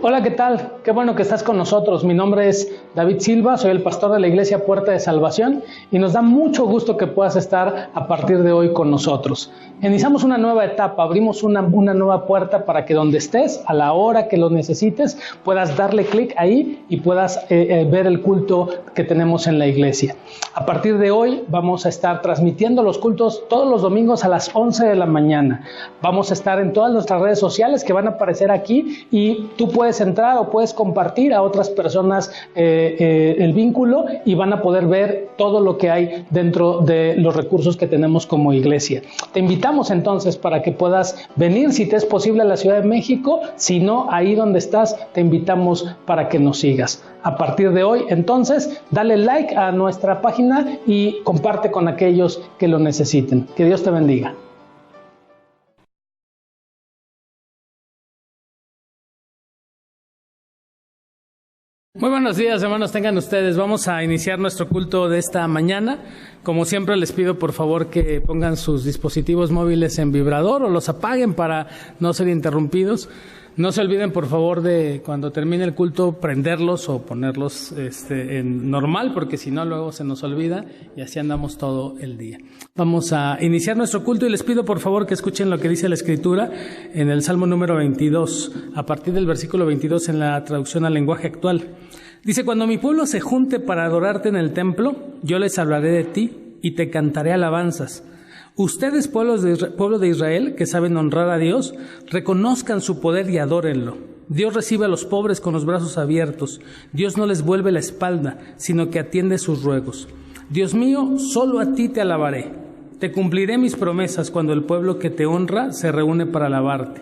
Hola, ¿qué tal? Qué bueno que estás con nosotros. Mi nombre es David Silva, soy el pastor de la Iglesia Puerta de Salvación y nos da mucho gusto que puedas estar a partir de hoy con nosotros. Iniciamos una nueva etapa, abrimos una nueva puerta para que donde estés, a la hora que lo necesites, puedas darle clic ahí y puedas ver el culto que tenemos en la iglesia. A partir de hoy vamos a estar transmitiendo los cultos todos los domingos a las 11 de la mañana. Vamos a estar en todas nuestras redes sociales que van a aparecer aquí y tú puedes entrar o puedes compartir a otras personas el vínculo y van a poder ver todo lo que hay dentro de los recursos que tenemos como iglesia. Te invitamos entonces para que puedas venir si te es posible a la Ciudad de México, si no, ahí donde estás te invitamos para que nos sigas. A partir de hoy entonces dale like a nuestra página y comparte con aquellos que lo necesiten. Que Dios te bendiga. Muy buenos días, hermanos, tengan ustedes. Vamos a iniciar nuestro culto de esta mañana. Como siempre, les pido por favor que pongan sus dispositivos móviles en vibrador o los apaguen para no ser interrumpidos. No se olviden, por favor, de cuando termine el culto prenderlos o ponerlos en normal, porque si no luego se nos olvida y así andamos todo el día. Vamos a iniciar nuestro culto y les pido por favor que escuchen lo que dice la Escritura en el Salmo número 22, a partir del versículo 22 en la traducción al lenguaje actual. Dice: cuando mi pueblo se junte para adorarte en el templo, yo les hablaré de ti y te cantaré alabanzas. Ustedes, pueblo de Israel, que saben honrar a Dios, reconozcan su poder y adórenlo. Dios recibe a los pobres con los brazos abiertos. Dios no les vuelve la espalda, sino que atiende sus ruegos. Dios mío, solo a ti te alabaré. Te cumpliré mis promesas cuando el pueblo que te honra se reúne para alabarte.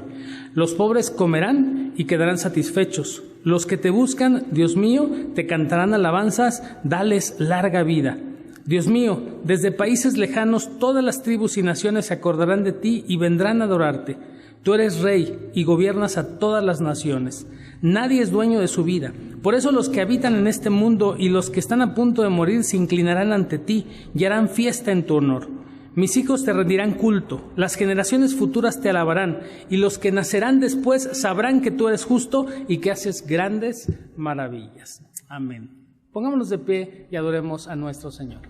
Los pobres comerán y quedarán satisfechos. Los que te buscan, Dios mío, te cantarán alabanzas, dales larga vida. Dios mío, desde países lejanos todas las tribus y naciones se acordarán de ti y vendrán a adorarte. Tú eres rey y gobiernas a todas las naciones. Nadie es dueño de su vida. Por eso los que habitan en este mundo y los que están a punto de morir se inclinarán ante ti y harán fiesta en tu honor. Mis hijos te rendirán culto, las generaciones futuras te alabarán, y los que nacerán después sabrán que tú eres justo y que haces grandes maravillas. Amén. Pongámonos de pie y adoremos a nuestro Señor.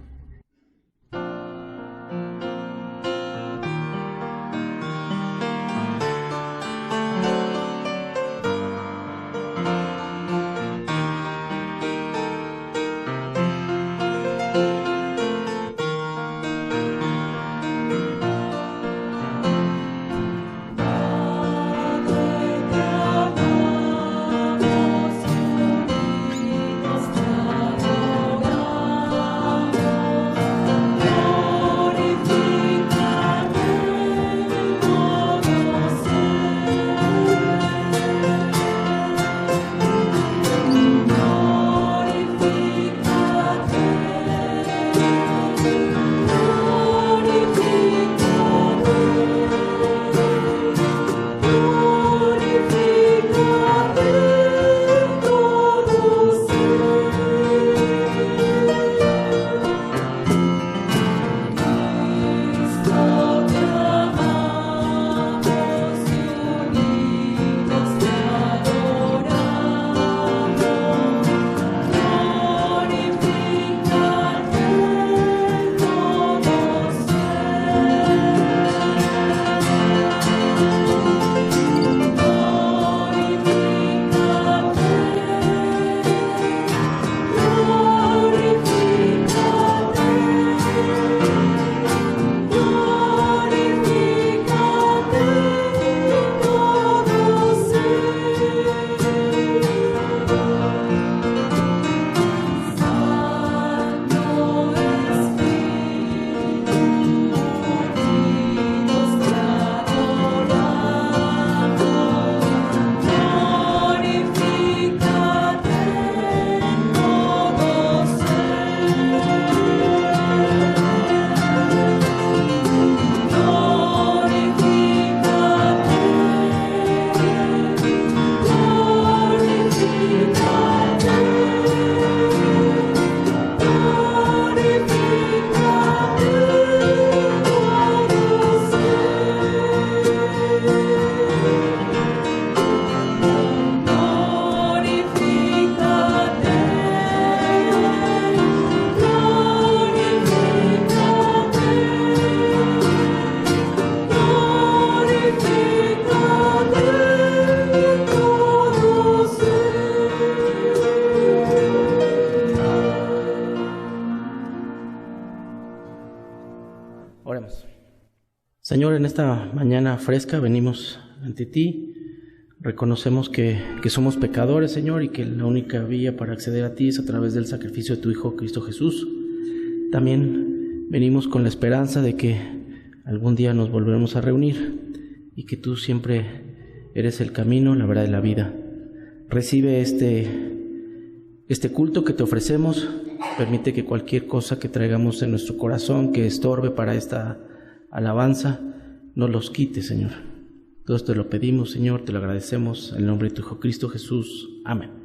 Señor, en esta mañana fresca venimos ante ti. Reconocemos que somos pecadores, Señor, y que la única vía para acceder a ti es a través del sacrificio de tu Hijo, Cristo Jesús. También venimos con la esperanza de que algún día nos volveremos a reunir y que tú siempre eres el camino, la verdad y la vida. Recibe este culto que te ofrecemos. Permite que cualquier cosa que traigamos en nuestro corazón que estorbe para esta alabanza nos los quite, Señor. Todos te lo pedimos, Señor, te lo agradecemos en el nombre de tu Hijo Cristo Jesús. Amén.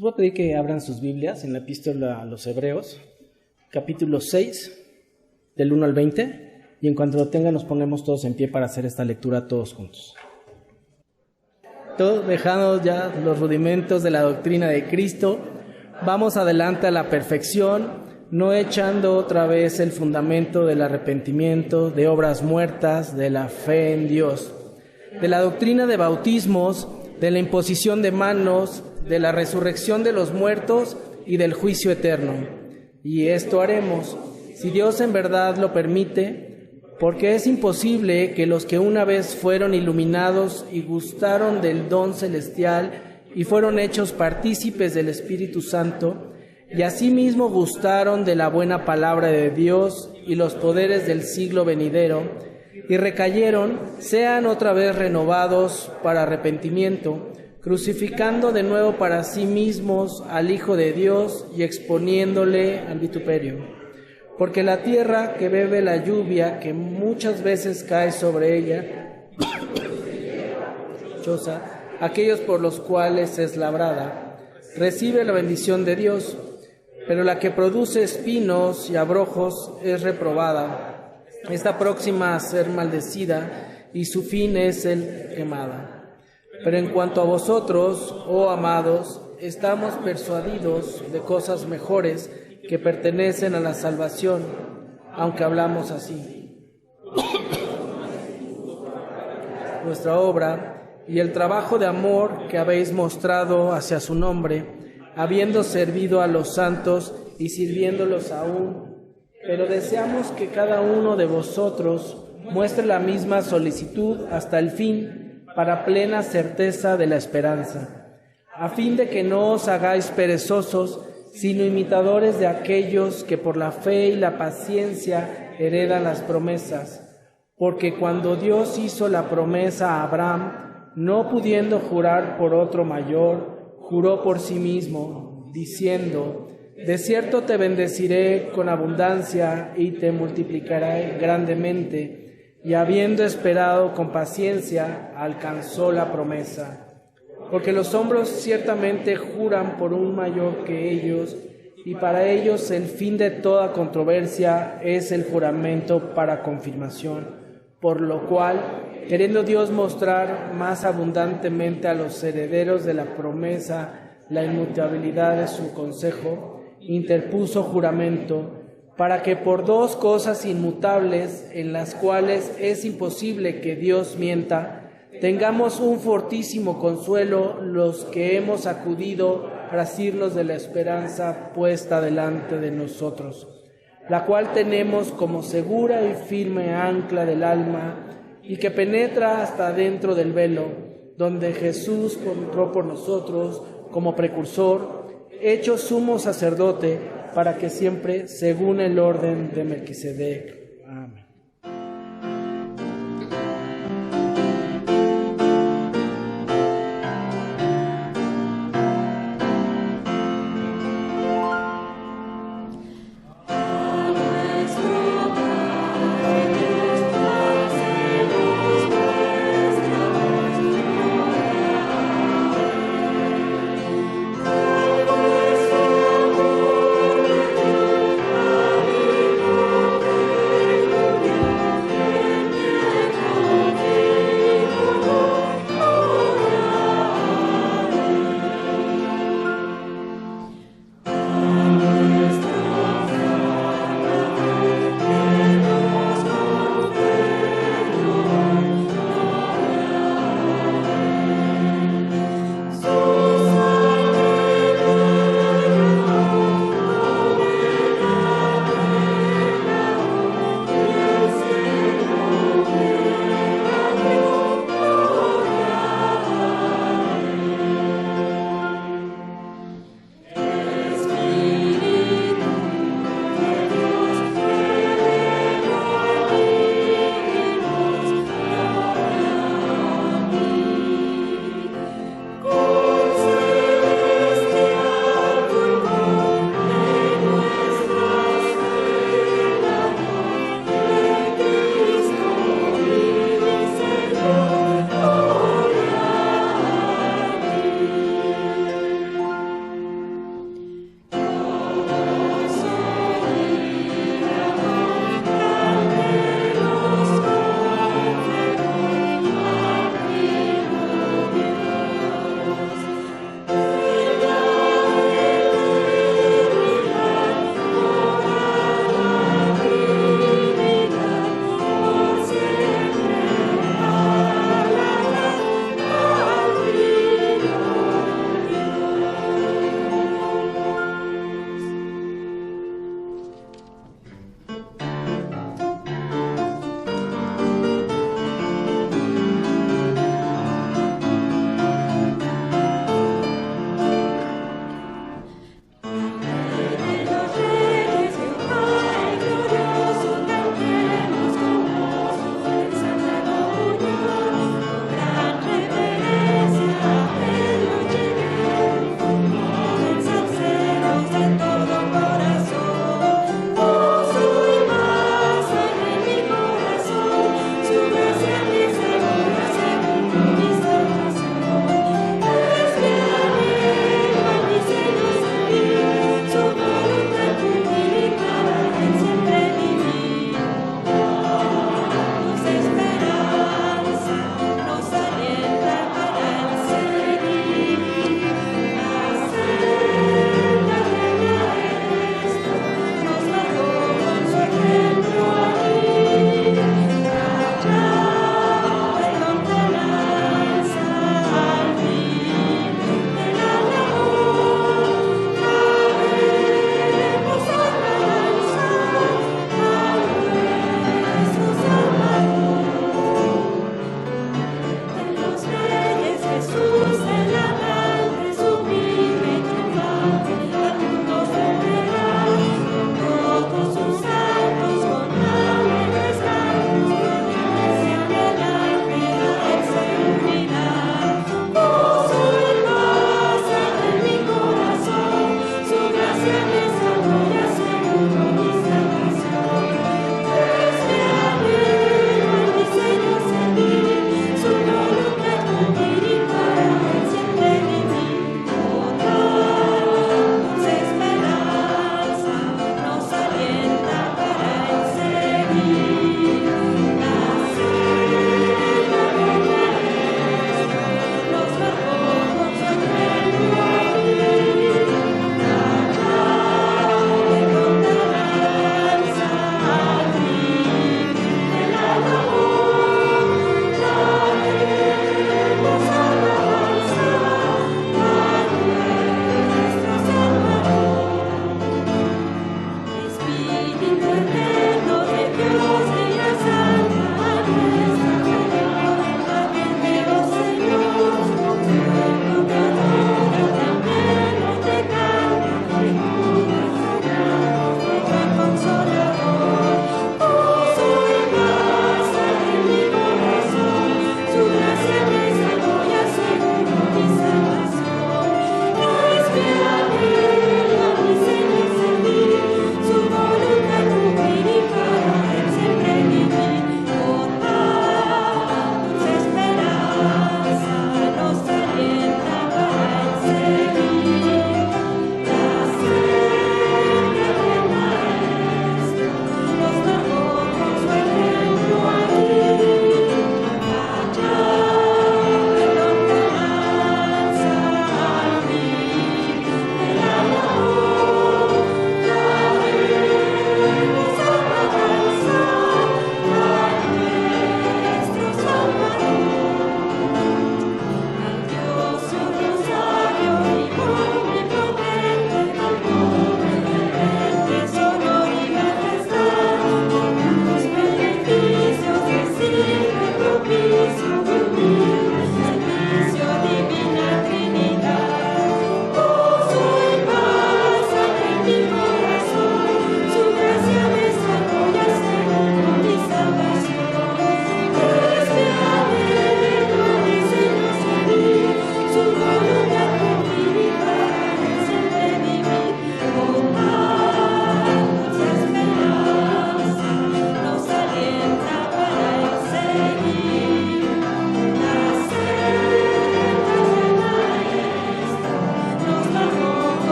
Les voy a pedir que abran sus Biblias en la epístola a los Hebreos, capítulo 6, del 1 al 20, y en cuanto lo tengan nos ponemos todos en pie para hacer esta lectura todos juntos. Todos dejando ya los rudimentos de la doctrina de Cristo, vamos adelante a la perfección, no echando otra vez el fundamento del arrepentimiento, de obras muertas, de la fe en Dios, de la doctrina de bautismos, de la imposición de manos, de la resurrección de los muertos y del juicio eterno. Y esto haremos, si Dios en verdad lo permite, porque es imposible que los que una vez fueron iluminados y gustaron del don celestial y fueron hechos partícipes del Espíritu Santo, y asimismo gustaron de la buena palabra de Dios y los poderes del siglo venidero, y recayeron, sean otra vez renovados para arrepentimiento, crucificando de nuevo para sí mismos al Hijo de Dios y exponiéndole al vituperio. Porque la tierra que bebe la lluvia que muchas veces cae sobre ella, aquellos por los cuales es labrada, recibe la bendición de Dios, pero la que produce espinos y abrojos es reprobada, está próxima a ser maldecida y su fin es el quemada. Pero en cuanto a vosotros, oh amados, estamos persuadidos de cosas mejores que pertenecen a la salvación, aunque hablamos así. Vuestra obra y el trabajo de amor que habéis mostrado hacia su nombre, habiendo servido a los santos y sirviéndolos aún, pero deseamos que cada uno de vosotros muestre la misma solicitud hasta el fin, para plena certeza de la esperanza, a fin de que no os hagáis perezosos, sino imitadores de aquellos que por la fe y la paciencia heredan las promesas. Porque cuando Dios hizo la promesa a Abraham, no pudiendo jurar por otro mayor, juró por sí mismo, diciendo: de cierto te bendeciré con abundancia y te multiplicaré grandemente. Y habiendo esperado con paciencia, alcanzó la promesa. Porque los hombres ciertamente juran por un mayor que ellos, y para ellos el fin de toda controversia es el juramento para confirmación. Por lo cual, queriendo Dios mostrar más abundantemente a los herederos de la promesa la inmutabilidad de su consejo, interpuso juramento, para que por dos cosas inmutables, en las cuales es imposible que Dios mienta, tengamos un fortísimo consuelo los que hemos acudido para asirnos de la esperanza puesta delante de nosotros, la cual tenemos como segura y firme ancla del alma, y que penetra hasta dentro del velo, donde Jesús entró por nosotros como precursor, hecho sumo sacerdote, para que siempre, según el orden de Melquisedec. Amén.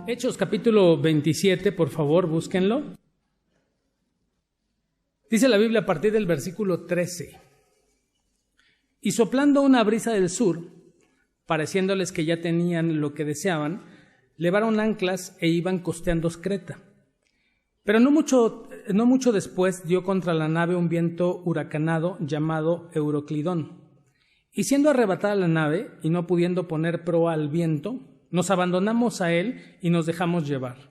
Hechos capítulo 27, por favor, búsquenlo. Dice la Biblia a partir del versículo 13. Y soplando una brisa del sur, pareciéndoles que ya tenían lo que deseaban, levaron anclas e iban costeando Creta. Pero no mucho después dio contra la nave un viento huracanado llamado Euroclidón. Y siendo arrebatada la nave, y no pudiendo poner proa al viento, nos abandonamos a él y nos dejamos llevar.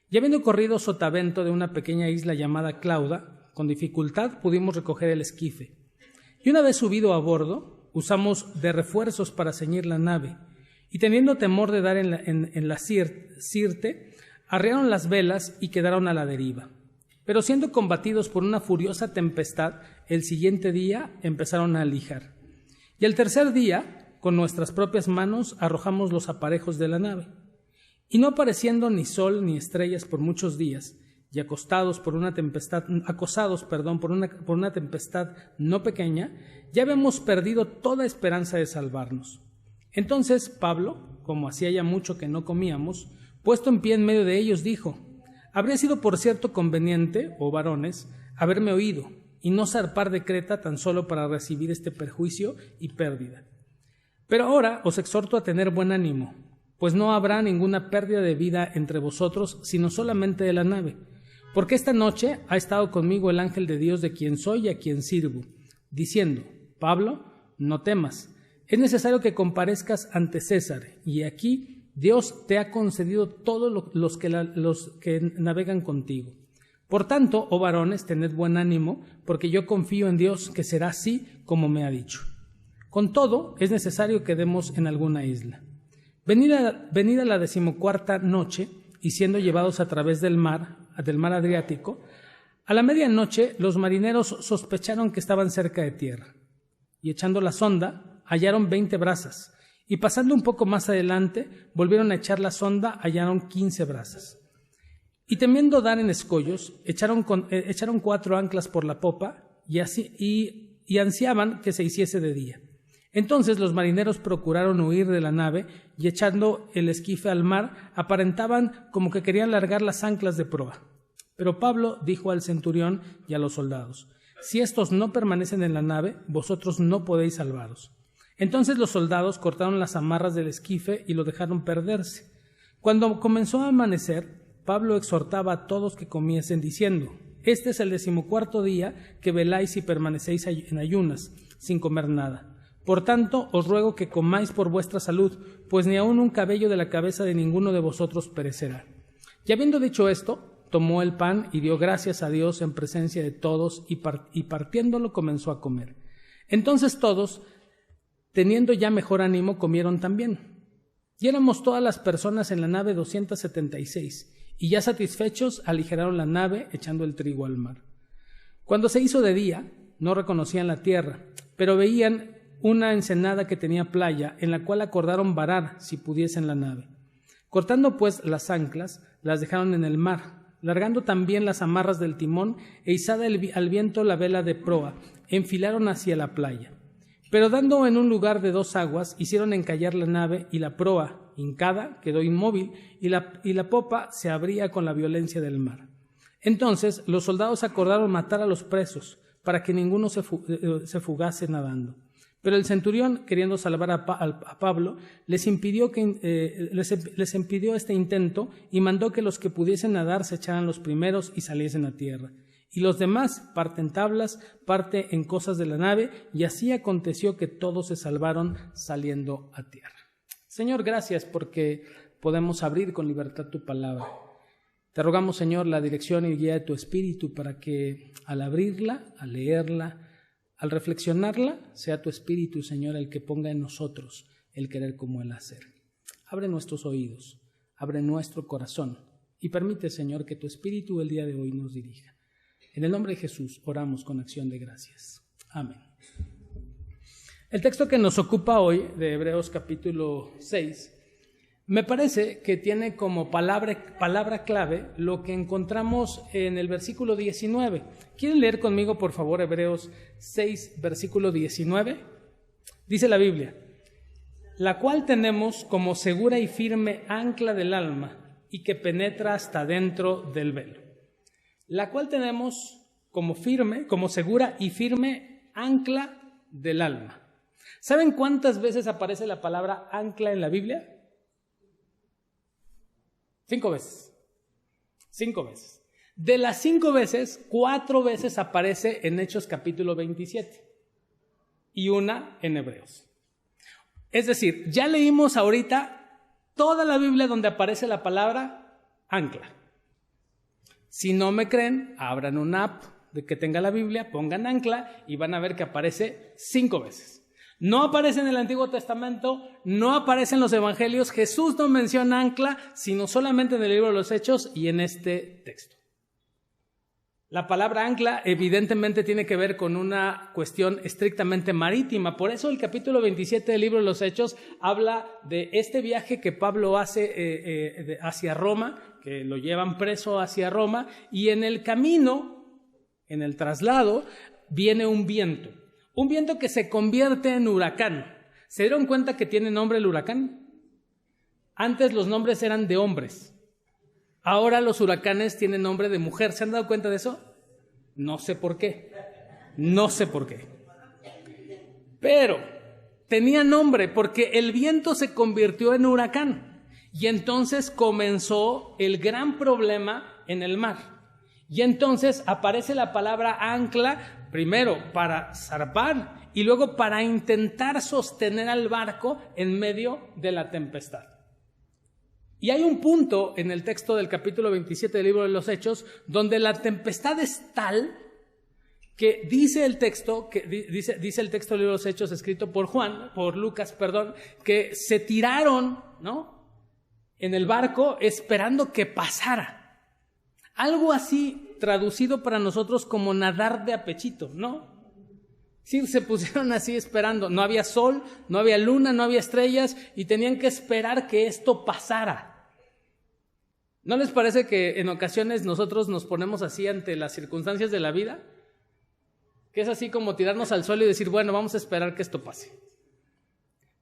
Y habiendo corrido sotavento de una pequeña isla llamada Clauda, con dificultad pudimos recoger el esquife. Y una vez subido a bordo, usamos de refuerzos para ceñir la nave, y teniendo temor de dar en la Sirte, arriaron las velas y quedaron a la deriva. Pero siendo combatidos por una furiosa tempestad, el siguiente día empezaron a lijar. Y el tercer día, con nuestras propias manos, arrojamos los aparejos de la nave. Y no apareciendo ni sol ni estrellas por muchos días, y acosados por una tempestad no pequeña, ya habíamos perdido toda esperanza de salvarnos. Entonces Pablo, como hacía ya mucho que no comíamos, puesto en pie en medio de ellos, dijo: habría sido por cierto conveniente, oh varones, haberme oído, y no zarpar de Creta tan solo para recibir este perjuicio y pérdida. Pero ahora os exhorto a tener buen ánimo, pues no habrá ninguna pérdida de vida entre vosotros, sino solamente de la nave. Porque esta noche ha estado conmigo el ángel de Dios de quien soy y a quien sirvo, diciendo: Pablo, no temas, es necesario que comparezcas ante César, y aquí Dios te ha concedido todos los que navegan contigo. Por tanto, oh varones, tened buen ánimo, porque yo confío en Dios que será así como me ha dicho. Con todo, es necesario que demos en alguna isla. Venida la 14ª noche, y siendo llevados a través del mar Adriático, a la medianoche los marineros sospecharon que estaban cerca de tierra, y echando la sonda, hallaron 20 brazas, y pasando un poco más adelante, volvieron a echar la sonda, hallaron 15 brazas. Y temiendo dar en escollos, echaron 4 anclas por la popa, y ansiaban que se hiciese de día. Entonces los marineros procuraron huir de la nave, y echando el esquife al mar, aparentaban como que querían largar las anclas de proa. Pero Pablo dijo al centurión y a los soldados: si estos no permanecen en la nave, vosotros no podéis salvaros. Entonces los soldados cortaron las amarras del esquife y lo dejaron perderse. Cuando comenzó a amanecer, Pablo exhortaba a todos que comiesen, diciendo: este es el 14º día que veláis y permanecéis en ayunas, sin comer nada. Por tanto, os ruego que comáis por vuestra salud, pues ni aun un cabello de la cabeza de ninguno de vosotros perecerá. Y habiendo dicho esto, tomó el pan y dio gracias a Dios en presencia de todos, y partiéndolo comenzó a comer. Entonces todos, teniendo ya mejor ánimo, comieron también. Y éramos todas las personas en la nave 276, y ya satisfechos aligeraron la nave echando el trigo al mar. Cuando se hizo de día, no reconocían la tierra, pero veían una ensenada que tenía playa, en la cual acordaron varar si pudiesen la nave. Cortando pues las anclas, las dejaron en el mar, largando también las amarras del timón, e izada al viento la vela de proa, enfilaron hacia la playa. Pero dando en un lugar de 2 aguas, hicieron encallar la nave, y la proa, hincada, quedó inmóvil, y la popa se abría con la violencia del mar. Entonces los soldados acordaron matar a los presos, para que ninguno se fugase nadando. Pero el centurión, queriendo salvar a Pablo, les impidió este intento, y mandó que los que pudiesen nadar se echaran los primeros y saliesen a tierra. Y los demás, parte en tablas, parte en cosas de la nave, y así aconteció que todos se salvaron saliendo a tierra. Señor, gracias porque podemos abrir con libertad tu palabra. Te rogamos, Señor, la dirección y guía de tu Espíritu para que al abrirla, al leerla, al reflexionarla, sea tu Espíritu, Señor, el que ponga en nosotros el querer como el hacer. Abre nuestros oídos, abre nuestro corazón y permite, Señor, que tu Espíritu el día de hoy nos dirija. En el nombre de Jesús oramos con acción de gracias. Amén. El texto que nos ocupa hoy, de Hebreos capítulo 6, me parece que tiene como palabra clave lo que encontramos en el versículo 19. ¿Quieren leer conmigo, por favor, Hebreos 6, versículo 19? Dice la Biblia: la cual tenemos como segura y firme ancla del alma, y que penetra hasta dentro del velo, la cual tenemos como firme, como segura y firme ancla del alma. ¿Saben cuántas veces aparece la palabra ancla en la Biblia? 5 veces. 5 veces. De las 5 veces, 4 veces aparece en Hechos capítulo 27 y una en Hebreos. Es decir, ya leímos ahorita toda la Biblia donde aparece la palabra ancla. Si no me creen, abran una app de que tenga la Biblia, pongan ancla y van a ver que aparece 5 veces. No aparece en el Antiguo Testamento, no aparece en los Evangelios. Jesús no menciona ancla, sino solamente en el libro de los Hechos y en este texto. La palabra ancla evidentemente tiene que ver con una cuestión estrictamente marítima. Por eso el capítulo 27 del libro de los Hechos habla de este viaje que Pablo hace hacia Roma, que lo llevan preso hacia Roma, y en el camino, en el traslado, viene un viento que se convierte en huracán. ¿Se dieron cuenta que tiene nombre el huracán? Antes los nombres eran de hombres. Ahora los huracanes tienen nombre de mujer. ¿Se han dado cuenta de eso? No sé por qué. No sé por qué. Pero tenía nombre porque el viento se convirtió en huracán. Y entonces comenzó el gran problema en el mar. Y entonces aparece la palabra ancla, primero para zarpar y luego para intentar sostener al barco en medio de la tempestad. Y hay un punto en el texto del capítulo 27 del libro de los Hechos donde la tempestad es tal que dice el texto del libro de los Hechos escrito por Lucas, que se tiraron, ¿no?, en el barco esperando que pasara. Algo así traducido para nosotros como nadar de a pechito, ¿no? Sí, se pusieron así esperando. No había sol, no había luna, no había estrellas y tenían que esperar que esto pasara. ¿No les parece que en ocasiones nosotros nos ponemos así ante las circunstancias de la vida? Que es así como tirarnos al suelo y decir, bueno, vamos a esperar que esto pase.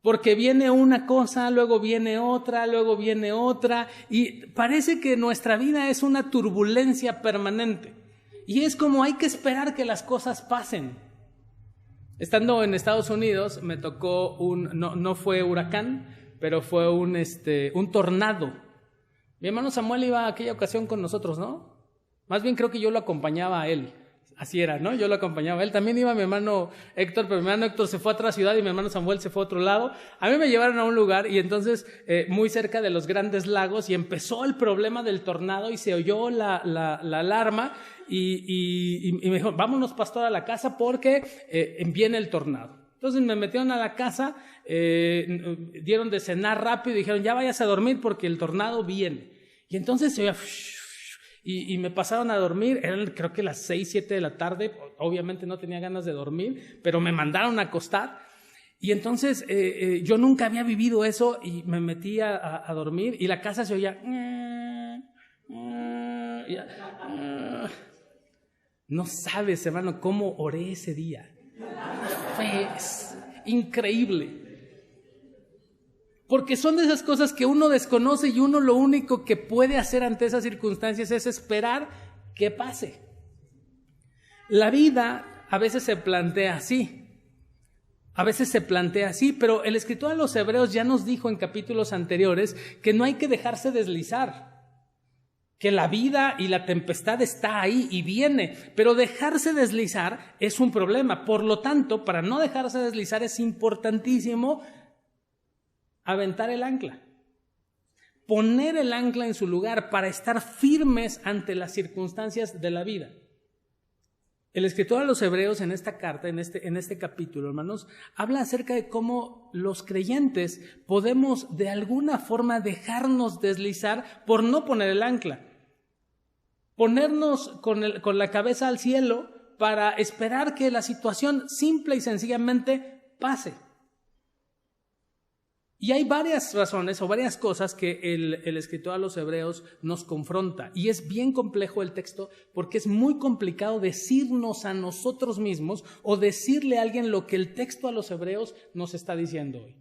Porque viene una cosa, luego viene otra, y parece que nuestra vida es una turbulencia permanente. Y es como hay que esperar que las cosas pasen. Estando en Estados Unidos me tocó no fue huracán, pero fue un tornado. Mi hermano Samuel iba a aquella ocasión con nosotros, ¿no? Más bien creo que yo lo acompañaba a él. Así era, ¿no? Yo lo acompañaba a él. También iba mi hermano Héctor, pero mi hermano Héctor se fue a otra ciudad y mi hermano Samuel se fue a otro lado. A mí me llevaron a un lugar y entonces muy cerca de los Grandes Lagos y empezó el problema del tornado y se oyó la alarma y me dijo, vámonos, pastor, a la casa porque viene el tornado. Entonces me metieron a la casa, dieron de cenar rápido y dijeron, ya vayas a dormir porque el tornado viene. Y entonces se oía y me pasaron a dormir, eran creo que las 6, 7 de la tarde, obviamente no tenía ganas de dormir, pero me mandaron a acostar. Y entonces yo nunca había vivido eso y me metí a dormir y la casa se oía. No sabes, hermano, cómo oré ese día. Fue increíble. Porque son de esas cosas que uno desconoce y uno lo único que puede hacer ante esas circunstancias es esperar que pase. La vida a veces se plantea así. Pero el escritor a los Hebreos ya nos dijo en capítulos anteriores que no hay que dejarse deslizar. Que la vida y la tempestad está ahí y viene, pero dejarse deslizar es un problema. Por lo tanto, para no dejarse deslizar es importantísimo aventar el ancla, poner el ancla en su lugar para estar firmes ante las circunstancias de la vida. El escritor a los Hebreos en esta carta, en este capítulo, hermanos, habla acerca de cómo los creyentes podemos de alguna forma dejarnos deslizar por no poner el ancla. Ponernos con la cabeza al cielo para esperar que la situación simple y sencillamente pase. Y hay varias razones o varias cosas que el escritor a los Hebreos nos confronta. Y es bien complejo el texto porque es muy complicado decirnos a nosotros mismos o decirle a alguien lo que el texto a los Hebreos nos está diciendo hoy.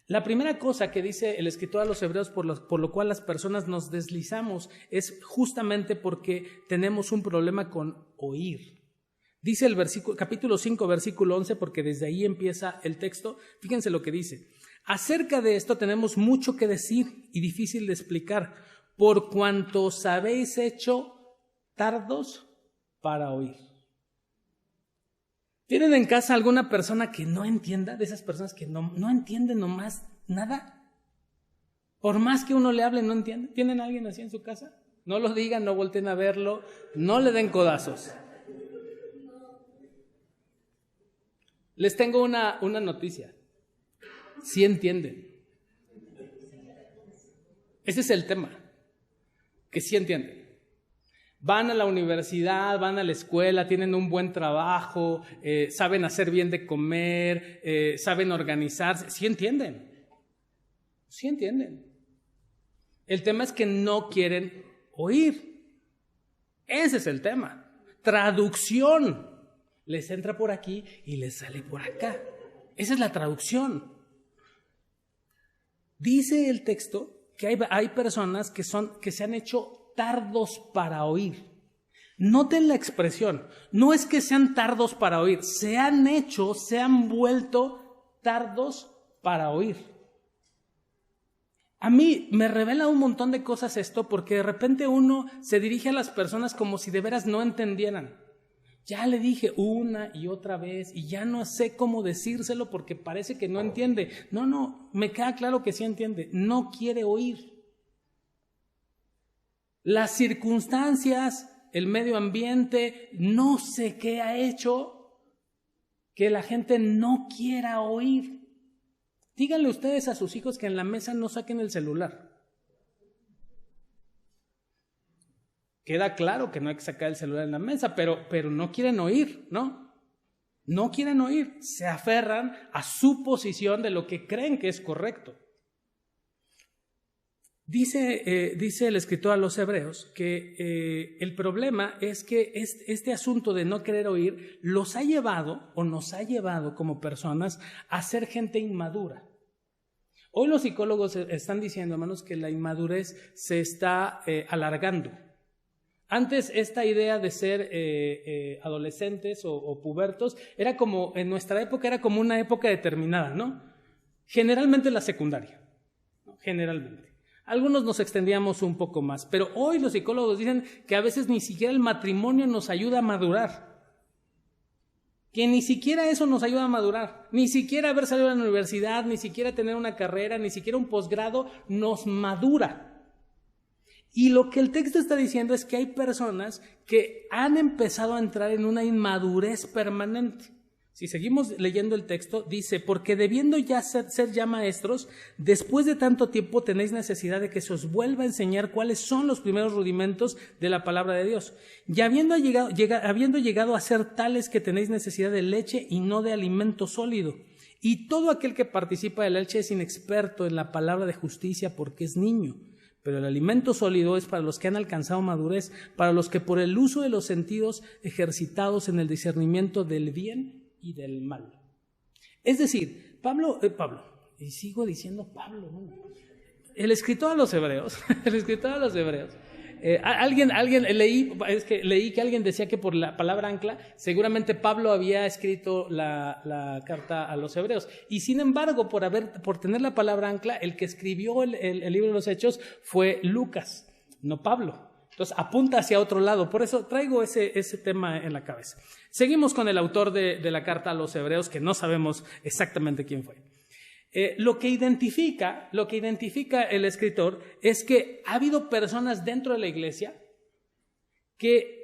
La primera cosa que dice el escritor a los hebreos por lo cual las personas nos deslizamos es justamente porque tenemos un problema con oír. Dice el capítulo 5, versículo 11, porque desde ahí empieza el texto. Fíjense lo que dice. Acerca de esto tenemos mucho que decir y difícil de explicar, por cuanto os habéis hecho tardos para oír. ¿Tienen en casa alguna persona que no entienda? De esas personas que no entienden nomás nada. Por más que uno le hable, no entiende. ¿Tienen a alguien así en su casa? No lo digan, no volteen a verlo, no le den codazos. Les tengo una noticia. Sí entienden. Ese es el tema. Que sí entienden. Van a la universidad, van a la escuela, tienen un buen trabajo, saben hacer bien de comer, saben organizarse. Sí entienden. Sí entienden. El tema es que no quieren oír. Ese es el tema. Traducción. Les entra por aquí y les sale por acá. Esa es la traducción. Dice el texto que hay personas que se han hecho tardos para oír. Noten la expresión. No es que sean tardos para oír. Se han vuelto tardos para oír. A mí me revela un montón de cosas esto, porque de repente uno se dirige a las personas como si de veras no entendieran. Ya le dije una y otra vez y ya no sé cómo decírselo porque parece que no entiende. No, me queda claro que sí entiende. No quiere oír. Las circunstancias, el medio ambiente, no sé qué ha hecho que la gente no quiera oír. Díganle ustedes a sus hijos que en la mesa no saquen el celular. Queda claro que no hay que sacar el celular en la mesa, pero no quieren oír, ¿no? No quieren oír, se aferran a su posición de lo que creen que es correcto. Dice el escritor a los hebreos que el problema es que este asunto de no querer oír los ha llevado o nos ha llevado como personas a ser gente inmadura. Hoy los psicólogos están diciendo, hermanos, que la inmadurez se está alargando. Antes esta idea de ser adolescentes o pubertos era como, en nuestra época era como una época determinada, ¿no? Generalmente la secundaria, ¿no? Generalmente. Algunos nos extendíamos un poco más, pero hoy los psicólogos dicen que a veces ni siquiera el matrimonio nos ayuda a madurar. Que ni siquiera eso nos ayuda a madurar. Ni siquiera haber salido de la universidad, ni siquiera tener una carrera, ni siquiera un posgrado nos madura. Y lo que el texto está diciendo es que hay personas que han empezado a entrar en una inmadurez permanente. Si seguimos leyendo el texto, dice, porque debiendo ya ser ya maestros, después de tanto tiempo tenéis necesidad de que se os vuelva a enseñar cuáles son los primeros rudimentos de la palabra de Dios. Y habiendo llegado a ser tales que tenéis necesidad de leche y no de alimento sólido. Y todo aquel que participa de la leche es inexperto en la palabra de justicia porque es niño. Pero el alimento sólido es para los que han alcanzado madurez, para los que por el uso de los sentidos ejercitados en el discernimiento del bien y del mal. Es decir, Pablo, y sigo diciendo Pablo, ¿no? El escritor a los hebreos, leí que alguien decía que por la palabra ancla, seguramente Pablo había escrito la carta a los hebreos. Y sin embargo, por tener la palabra ancla, el que escribió el libro de los Hechos fue Lucas, no Pablo. Entonces apunta hacia otro lado. Por eso traigo ese tema en la cabeza. Seguimos con el autor de la carta a los hebreos, que no sabemos exactamente quién fue. Lo que identifica el escritor es que ha habido personas dentro de la iglesia que,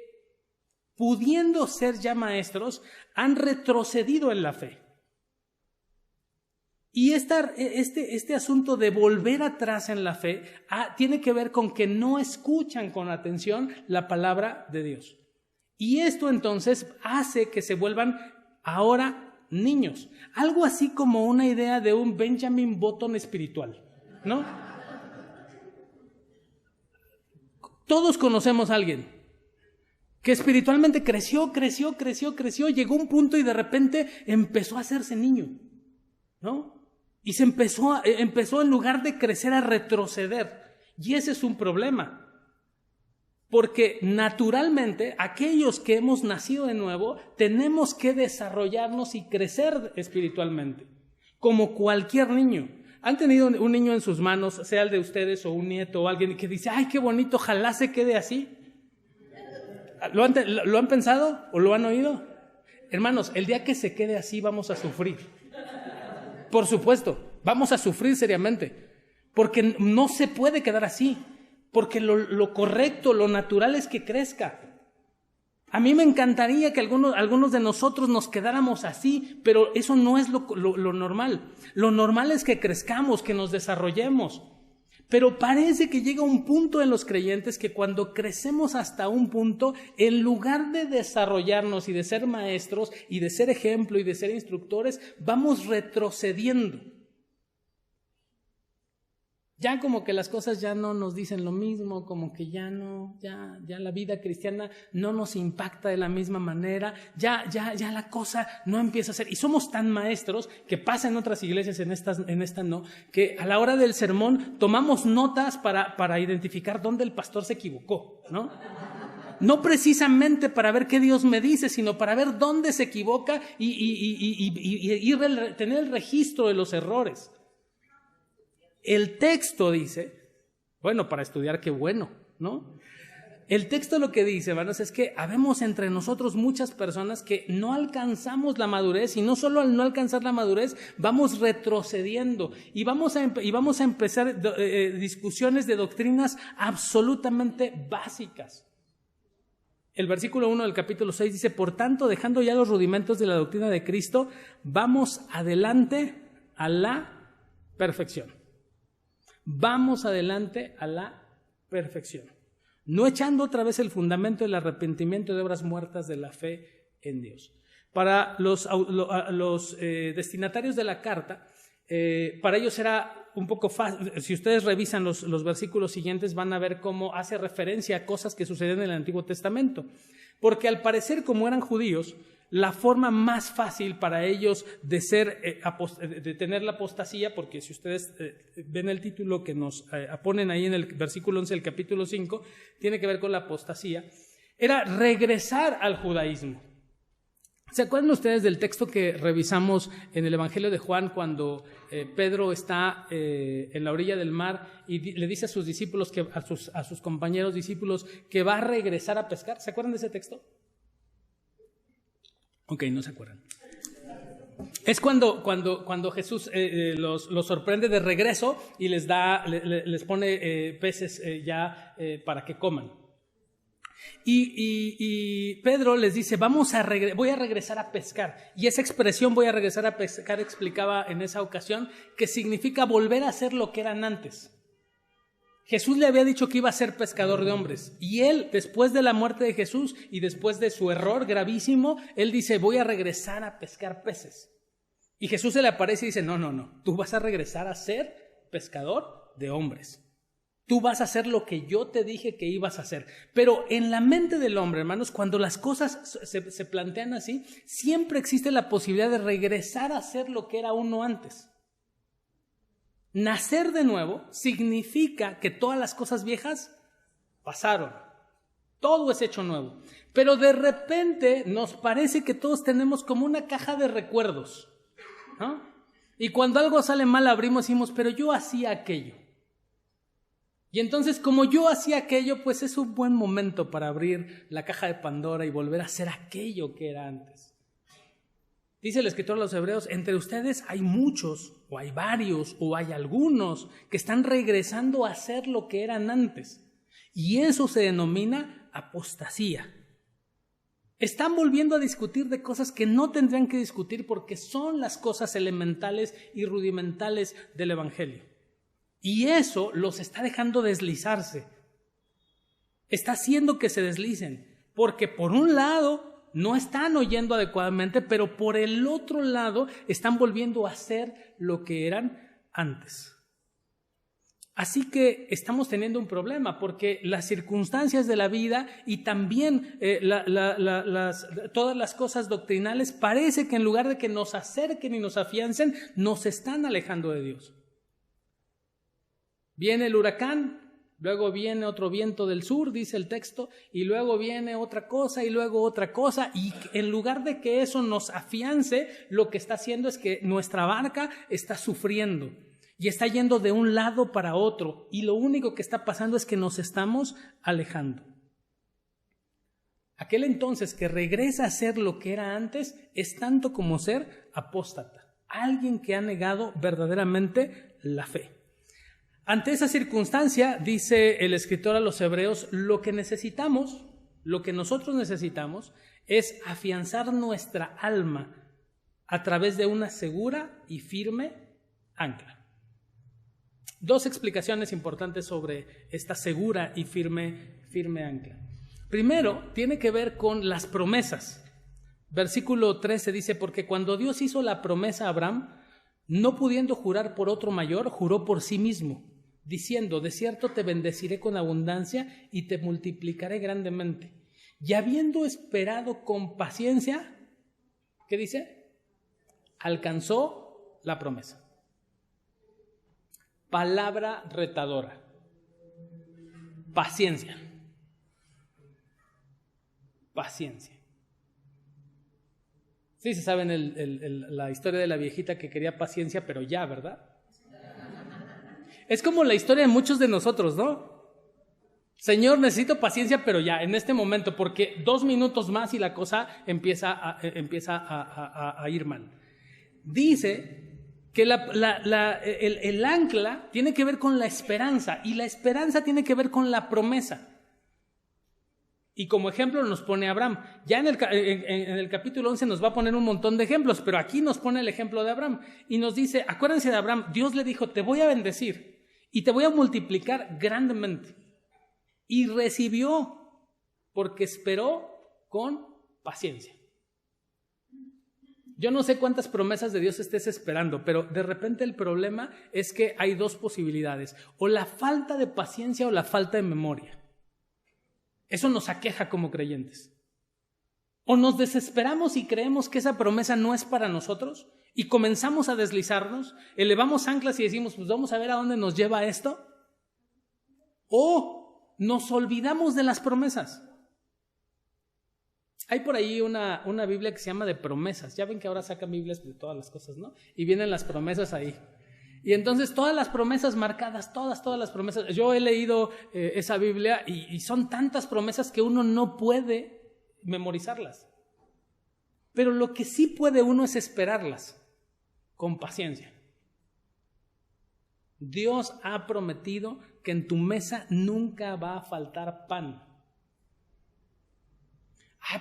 pudiendo ser ya maestros, han retrocedido en la fe. Y este asunto de volver atrás en la fe tiene que ver con que no escuchan con atención la palabra de Dios. Y esto entonces hace que se vuelvan ahora niños, algo así como una idea de un Benjamin Button espiritual, ¿no? Todos conocemos a alguien que espiritualmente creció, llegó a un punto y de repente empezó a hacerse niño, ¿no? Y se empezó en lugar de crecer a retroceder. Y ese es un problema. Porque naturalmente aquellos que hemos nacido de nuevo tenemos que desarrollarnos y crecer espiritualmente. Como cualquier niño. ¿Han tenido un niño en sus manos, sea el de ustedes o un nieto o alguien que dice, ay, qué bonito, ojalá se quede así? ¿Lo han pensado o lo han oído? Hermanos, el día que se quede así vamos a sufrir. Por supuesto, vamos a sufrir seriamente, porque no se puede quedar así, porque lo correcto, lo natural es que crezca. A mí me encantaría que algunos de nosotros nos quedáramos así, pero eso no es lo normal. Lo normal es que crezcamos, que nos desarrollemos. Pero parece que llega un punto en los creyentes que cuando crecemos hasta un punto, en lugar de desarrollarnos y de ser maestros y de ser ejemplo y de ser instructores, vamos retrocediendo. Ya como que las cosas ya no nos dicen lo mismo, como que ya la vida cristiana no nos impacta de la misma manera, ya la cosa no empieza a ser. Y somos tan maestros que pasa en otras iglesias, en esta no, que a la hora del sermón tomamos notas para identificar dónde el pastor se equivocó, ¿no? No precisamente para ver qué Dios me dice, sino para ver dónde se equivoca y tener el registro de los errores. El texto dice, bueno, para estudiar qué bueno, ¿no? El texto lo que dice, hermanos, es que habemos entre nosotros muchas personas que no alcanzamos la madurez, y no solo al no alcanzar la madurez, vamos retrocediendo y vamos a empezar discusiones de doctrinas absolutamente básicas. El versículo 1 del capítulo 6 dice, por tanto, dejando ya los rudimentos de la doctrina de Cristo, vamos adelante a la perfección. Vamos adelante a la perfección, no echando otra vez el fundamento del arrepentimiento de obras muertas de la fe en Dios. Para los destinatarios de la carta, para ellos era un poco fácil. Si ustedes revisan los versículos siguientes, van a ver cómo hace referencia a cosas que sucedían en el Antiguo Testamento, porque al parecer, como eran judíos, la forma más fácil para ellos de tener la apostasía, porque si ustedes ven el título que nos ponen ahí en el versículo 11 del capítulo 5, tiene que ver con la apostasía, era regresar al judaísmo. ¿Se acuerdan ustedes del texto que revisamos en el Evangelio de Juan cuando Pedro está en la orilla del mar y le dice a sus discípulos, a sus compañeros discípulos, que va a regresar a pescar? ¿Se acuerdan de ese texto? Ok, no se acuerdan. Es cuando Jesús los sorprende de regreso y les pone peces para que coman. Y Pedro les dice, voy a regresar a pescar. Y esa expresión, voy a regresar a pescar, explicaba en esa ocasión que significa volver a hacer lo que eran antes. Jesús le había dicho que iba a ser pescador de hombres, y él, después de la muerte de Jesús y después de su error gravísimo, él dice, voy a regresar a pescar peces. Y Jesús se le aparece y dice, no, tú vas a regresar a ser pescador de hombres. Tú vas a hacer lo que yo te dije que ibas a hacer. Pero en la mente del hombre, hermanos, cuando las cosas se plantean así, siempre existe la posibilidad de regresar a hacer lo que era uno antes. Nacer de nuevo significa que todas las cosas viejas pasaron. Todo es hecho nuevo. Pero de repente nos parece que todos tenemos como una caja de recuerdos, ¿no? Y cuando algo sale mal abrimos y decimos, pero yo hacía aquello. Y entonces, como yo hacía aquello, pues es un buen momento para abrir la caja de Pandora y volver a hacer aquello que era antes. Dice el escritor a los Hebreos, entre ustedes hay muchos, o hay varios, o hay algunos que están regresando a hacer lo que eran antes. Y eso se denomina apostasía. Están volviendo a discutir de cosas que no tendrían que discutir porque son las cosas elementales y rudimentales del Evangelio. Y eso los está dejando deslizarse. Está haciendo que se deslicen, porque por un lado no están oyendo adecuadamente, pero por el otro lado están volviendo a hacer lo que eran antes. Así que estamos teniendo un problema porque las circunstancias de la vida y también todas las cosas doctrinales parece que en lugar de que nos acerquen y nos afiancen, nos están alejando de Dios. Viene el huracán, luego viene otro viento del sur, dice el texto, y luego viene otra cosa y luego otra cosa, y en lugar de que eso nos afiance, lo que está haciendo es que nuestra barca está sufriendo. Y está yendo de un lado para otro, y lo único que está pasando es que nos estamos alejando. Aquel entonces que regresa a ser lo que era antes es tanto como ser apóstata, alguien que ha negado verdaderamente la fe. Ante esa circunstancia, dice el escritor a los Hebreos, lo que nosotros necesitamos es afianzar nuestra alma a través de una segura y firme ancla. Dos explicaciones importantes sobre esta segura y firme ancla. Primero, tiene que ver con las promesas. Versículo 13 dice, porque cuando Dios hizo la promesa a Abraham, no pudiendo jurar por otro mayor, juró por sí mismo, diciendo, de cierto te bendeciré con abundancia y te multiplicaré grandemente. Y habiendo esperado con paciencia, ¿qué dice? Alcanzó la promesa. Palabra retadora. Paciencia. Paciencia. Sí, se saben la historia de la viejita que quería paciencia, pero ya, ¿verdad? Es como la historia de muchos de nosotros, ¿no? Señor, necesito paciencia, pero ya, en este momento, porque 2 minutos más y la cosa empieza a ir mal. Dice que el ancla tiene que ver con la esperanza, y la esperanza tiene que ver con la promesa. Y como ejemplo nos pone Abraham. Ya en el capítulo 11 nos va a poner un montón de ejemplos, pero aquí nos pone el ejemplo de Abraham. Y nos dice, acuérdense de Abraham, Dios le dijo, te voy a bendecir y te voy a multiplicar grandemente. Y recibió, porque esperó con paciencia. Yo no sé cuántas promesas de Dios estés esperando, pero de repente el problema es que hay 2 posibilidades, o la falta de paciencia o la falta de memoria. Eso nos aqueja como creyentes. O nos desesperamos y creemos que esa promesa no es para nosotros y comenzamos a deslizarnos, elevamos anclas y decimos, pues vamos a ver a dónde nos lleva esto. O nos olvidamos de las promesas. Hay por ahí una Biblia que se llama de promesas. Ya ven que ahora sacan Biblias de todas las cosas, ¿no? Y vienen las promesas ahí. Y entonces todas las promesas marcadas, todas las promesas. Yo he leído esa Biblia y son tantas promesas que uno no puede memorizarlas. Pero lo que sí puede uno es esperarlas con paciencia. Dios ha prometido que en tu mesa nunca va a faltar pan.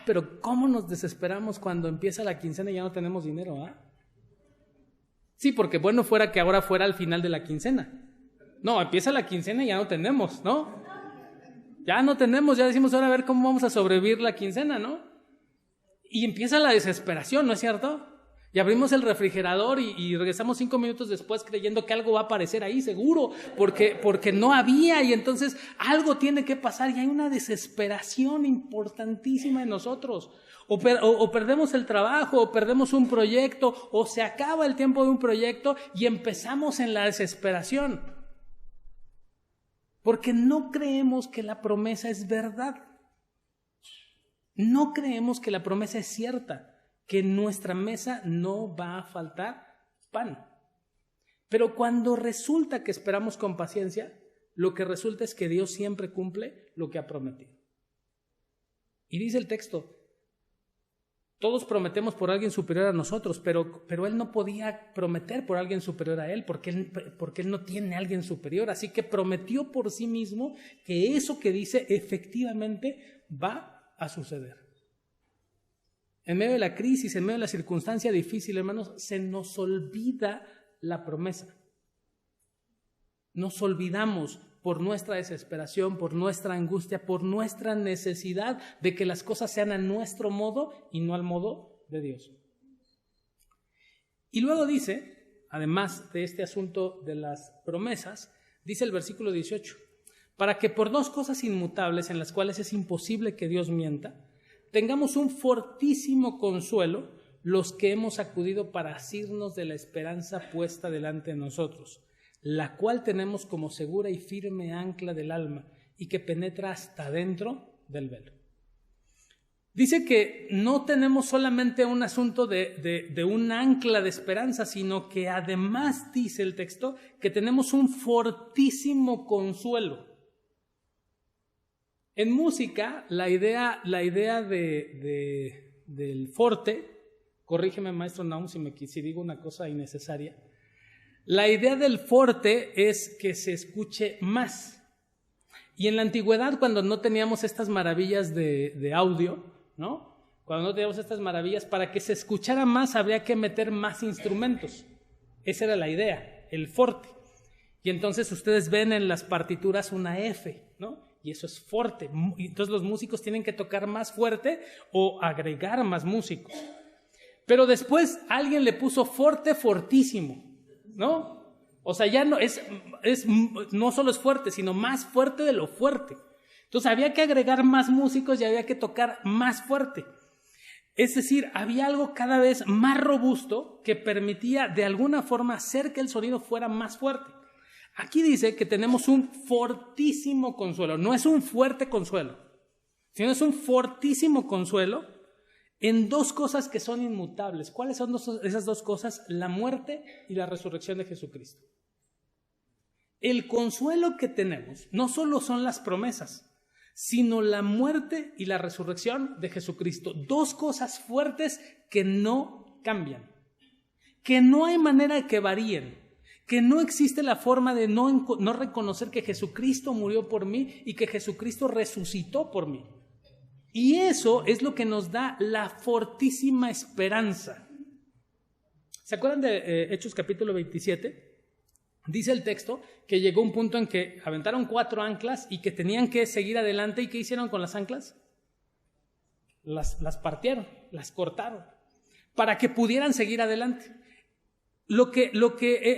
Pero ¿cómo nos desesperamos cuando empieza la quincena y ya no tenemos dinero? Sí, porque bueno fuera que ahora fuera al final de la quincena. No, empieza la quincena y ya no tenemos, ¿no? Ya no tenemos, ya decimos ahora a ver cómo vamos a sobrevivir la quincena, ¿no? Y empieza la desesperación, ¿no es cierto? Y abrimos el refrigerador y regresamos 5 minutos después creyendo que algo va a aparecer ahí, seguro, porque no había, y entonces algo tiene que pasar y hay una desesperación importantísima en nosotros. O perdemos el trabajo, o perdemos un proyecto, o se acaba el tiempo de un proyecto y empezamos en la desesperación. Porque no creemos que la promesa es verdad. No creemos que la promesa es cierta, que en nuestra mesa no va a faltar pan. Pero cuando resulta que esperamos con paciencia, lo que resulta es que Dios siempre cumple lo que ha prometido. Y dice el texto, todos prometemos por alguien superior a nosotros, pero Él no podía prometer por alguien superior a Él, porque él no tiene a alguien superior. Así que prometió por sí mismo que eso que dice efectivamente va a suceder. En medio de la crisis, en medio de la circunstancia difícil, hermanos, se nos olvida la promesa. Nos olvidamos por nuestra desesperación, por nuestra angustia, por nuestra necesidad de que las cosas sean a nuestro modo y no al modo de Dios. Y luego dice, además de este asunto de las promesas, Dice el versículo 18, para que por dos cosas inmutables en las cuales es imposible que Dios mienta, tengamos un fortísimo consuelo los que hemos acudido para asirnos de la esperanza puesta delante de nosotros, la cual tenemos como segura y firme ancla del alma y que penetra hasta dentro del velo. Dice que no tenemos solamente un asunto de un ancla de esperanza, sino que además dice el texto que tenemos un fortísimo consuelo. En música, la idea del forte, corrígeme maestro Naum si digo una cosa innecesaria, la idea del forte es que se escuche más. Y en la antigüedad, cuando no teníamos estas maravillas de audio, ¿no? Cuando no teníamos estas maravillas, para que se escuchara más habría que meter más instrumentos. Esa era la idea, el forte. Y entonces ustedes ven en las partituras una F, ¿no? Y eso es forte. Y entonces los músicos tienen que tocar más fuerte o agregar más músicos. Pero después alguien le puso forte fortísimo, ¿no? O sea, ya no solo es fuerte, sino más fuerte de lo fuerte. Entonces había que agregar más músicos y había que tocar más fuerte. Es decir, había algo cada vez más robusto que permitía de alguna forma hacer que el sonido fuera más fuerte. Aquí dice que tenemos un fortísimo consuelo. No es un fuerte consuelo, sino es un fortísimo consuelo en dos cosas que son inmutables. ¿Cuáles son esas dos cosas? La muerte y la resurrección de Jesucristo. El consuelo que tenemos no solo son las promesas, sino la muerte y la resurrección de Jesucristo. Dos cosas fuertes que no cambian, que no hay manera de que varíen, que no existe la forma de no reconocer que Jesucristo murió por mí y que Jesucristo resucitó por mí. Y eso es lo que nos da la fortísima esperanza. ¿Se acuerdan de Hechos capítulo 27? Dice el texto que llegó un punto en que aventaron 4 anclas y que tenían que seguir adelante. ¿Y qué hicieron con las anclas? Las partieron, las cortaron, para que pudieran seguir adelante. Lo que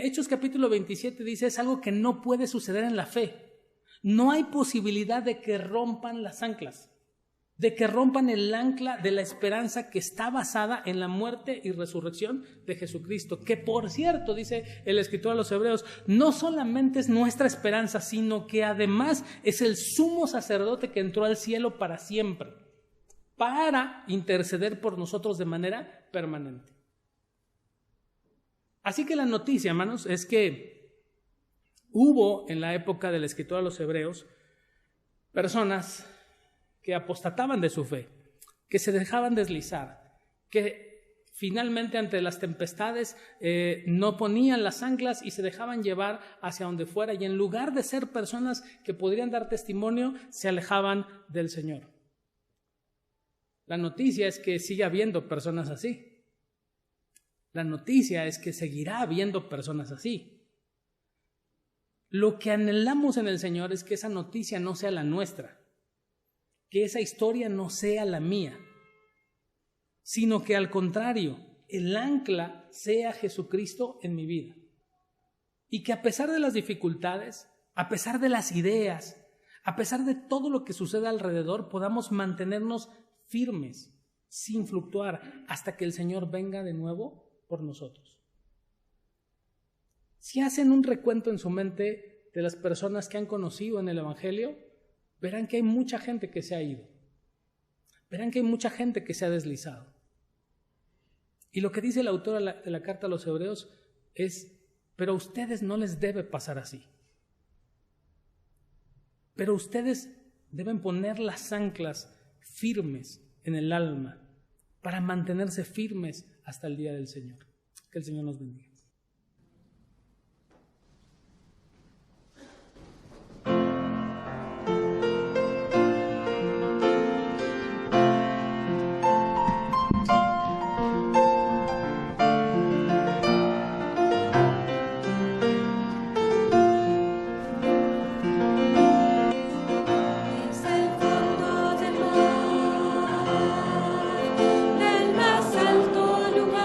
Hechos capítulo 27 dice es algo que no puede suceder en la fe. No hay posibilidad de que rompan las anclas, de que rompan el ancla de la esperanza que está basada en la muerte y resurrección de Jesucristo, que por cierto, dice el escritor a los Hebreos, no solamente es nuestra esperanza, sino que además es el sumo sacerdote que entró al cielo para siempre, para interceder por nosotros de manera permanente. Así que la noticia, hermanos, es que hubo en la época del escritor a los Hebreos personas que apostataban de su fe, que se dejaban deslizar, que finalmente ante las tempestades no ponían las anclas y se dejaban llevar hacia donde fuera, y en lugar de ser personas que podrían dar testimonio, se alejaban del Señor. La noticia es que sigue habiendo personas así. La noticia es que seguirá habiendo personas así. Lo que anhelamos en el Señor es que esa noticia no sea la nuestra, que esa historia no sea la mía, sino que al contrario, el ancla sea Jesucristo en mi vida. Y que a pesar de las dificultades, a pesar de las ideas, a pesar de todo lo que sucede alrededor, podamos mantenernos firmes, sin fluctuar, hasta que el Señor venga de nuevo por nosotros. Si hacen un recuento en su mente de las personas que han conocido en el Evangelio, verán que hay mucha gente que se ha ido. Verán que hay mucha gente que se ha deslizado. Y lo que dice el autor de la carta a los Hebreos es, pero a ustedes no les debe pasar así. Pero ustedes deben poner las anclas firmes en el alma para mantenerse firmes hasta el día del Señor. Que el Señor nos bendiga. Del más alto lugar.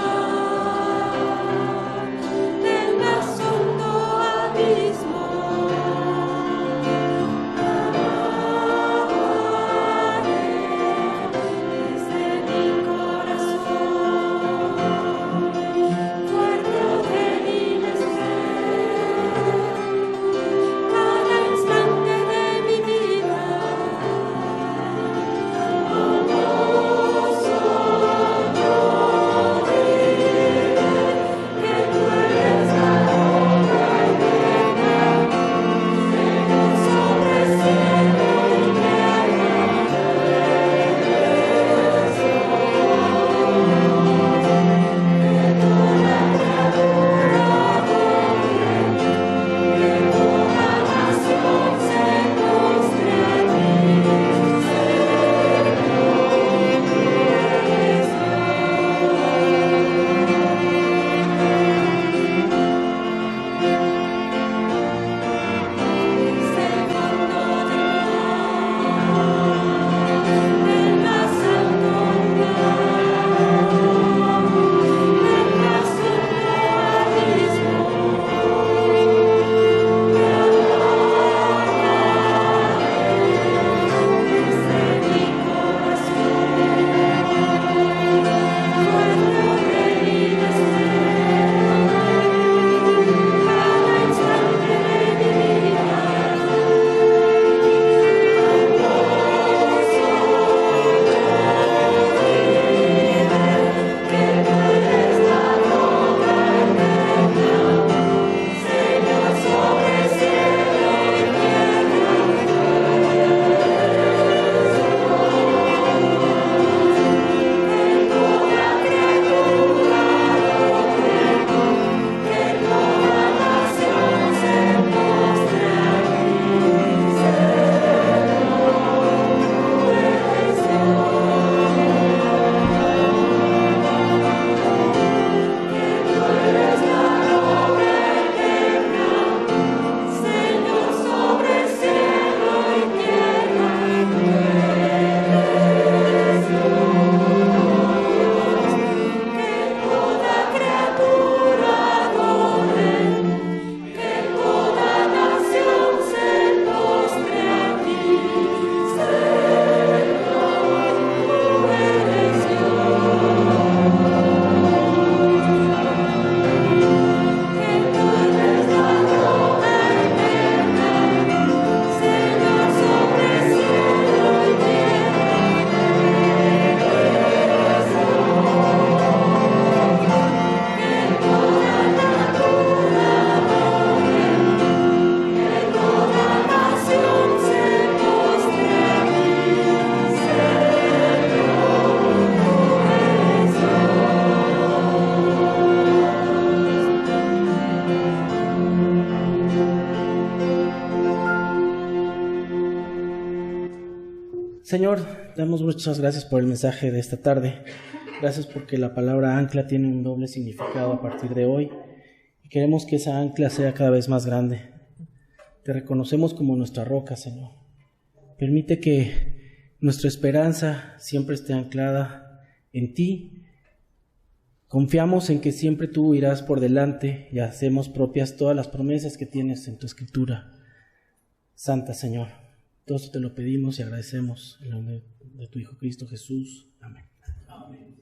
Señor, damos muchas gracias por el mensaje de esta tarde. Gracias porque la palabra ancla tiene un doble significado a partir de hoy. Y queremos que esa ancla sea cada vez más grande. Te reconocemos como nuestra roca, Señor. Permite que nuestra esperanza siempre esté anclada en ti. Confiamos en que siempre tú irás por delante y hacemos propias todas las promesas que tienes en tu Escritura Santa, Señor. Todo esto te lo pedimos y agradecemos en el nombre de tu Hijo Cristo Jesús. Amén. Amén.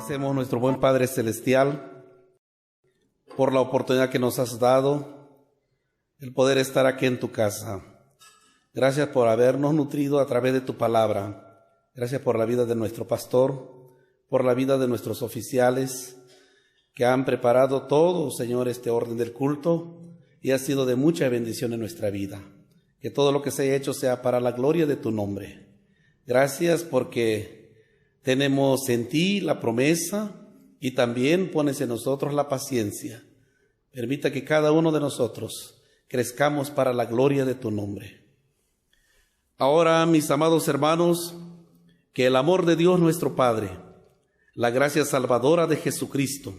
Agradecemos, nuestro buen Padre Celestial, por la oportunidad que nos has dado, el poder estar aquí en tu casa. Gracias por habernos nutrido a través de tu palabra. Gracias por la vida de nuestro pastor, por la vida de nuestros oficiales, que han preparado todo, Señor, este orden del culto, y ha sido de mucha bendición en nuestra vida. Que todo lo que se haya hecho sea para la gloria de tu nombre. Gracias porque tenemos en ti la promesa y también pones en nosotros la paciencia. Permita que cada uno de nosotros crezcamos para la gloria de tu nombre. Ahora, mis amados hermanos, que el amor de Dios nuestro Padre, la gracia salvadora de Jesucristo,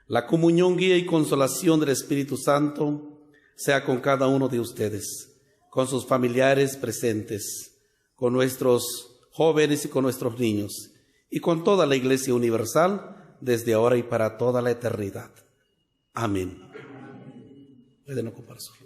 la comunión, guía y consolación del Espíritu Santo sea con cada uno de ustedes, con sus familiares presentes, con nuestros jóvenes y con nuestros niños, y con toda la Iglesia universal, desde ahora y para toda la eternidad. Amén. Pueden ocupar su lugar.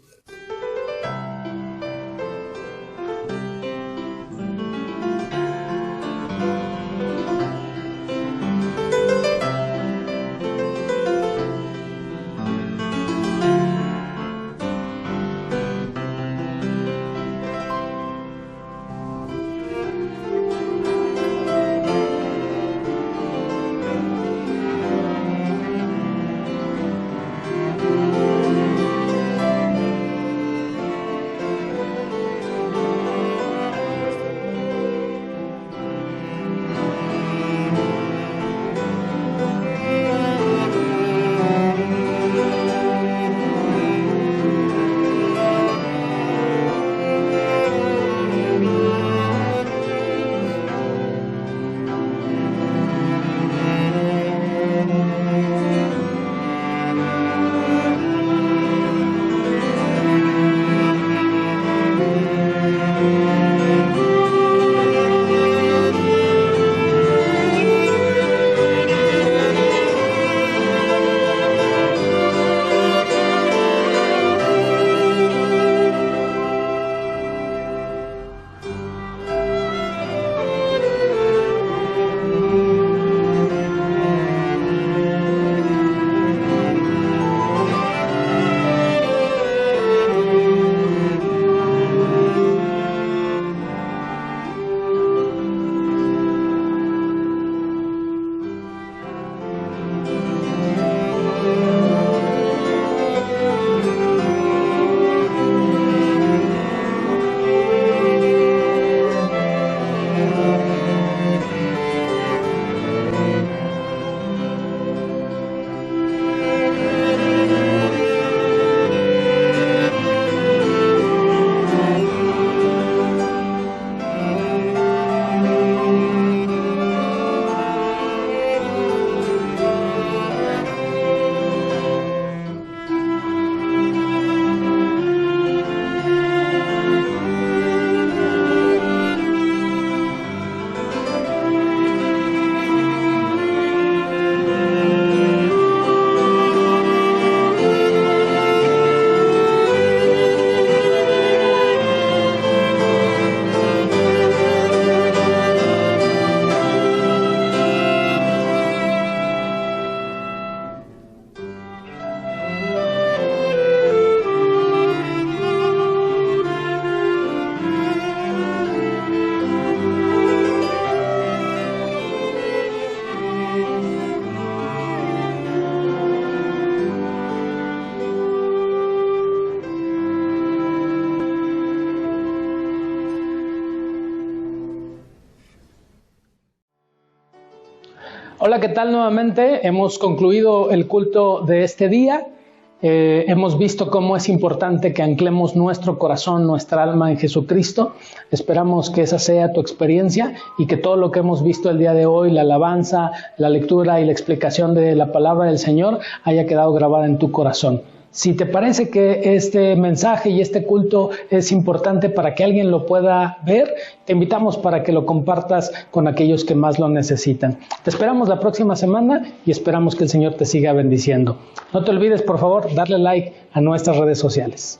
Hola, ¿qué tal? Nuevamente hemos concluido el culto de este día. Hemos visto cómo es importante que anclemos nuestro corazón, nuestra alma en Jesucristo. Esperamos que esa sea tu experiencia y que todo lo que hemos visto el día de hoy, la alabanza, la lectura y la explicación de la palabra del Señor, haya quedado grabada en tu corazón. Si te parece que este mensaje y este culto es importante para que alguien lo pueda ver, te invitamos para que lo compartas con aquellos que más lo necesitan. Te esperamos la próxima semana y esperamos que el Señor te siga bendiciendo. No te olvides, por favor, darle like a nuestras redes sociales.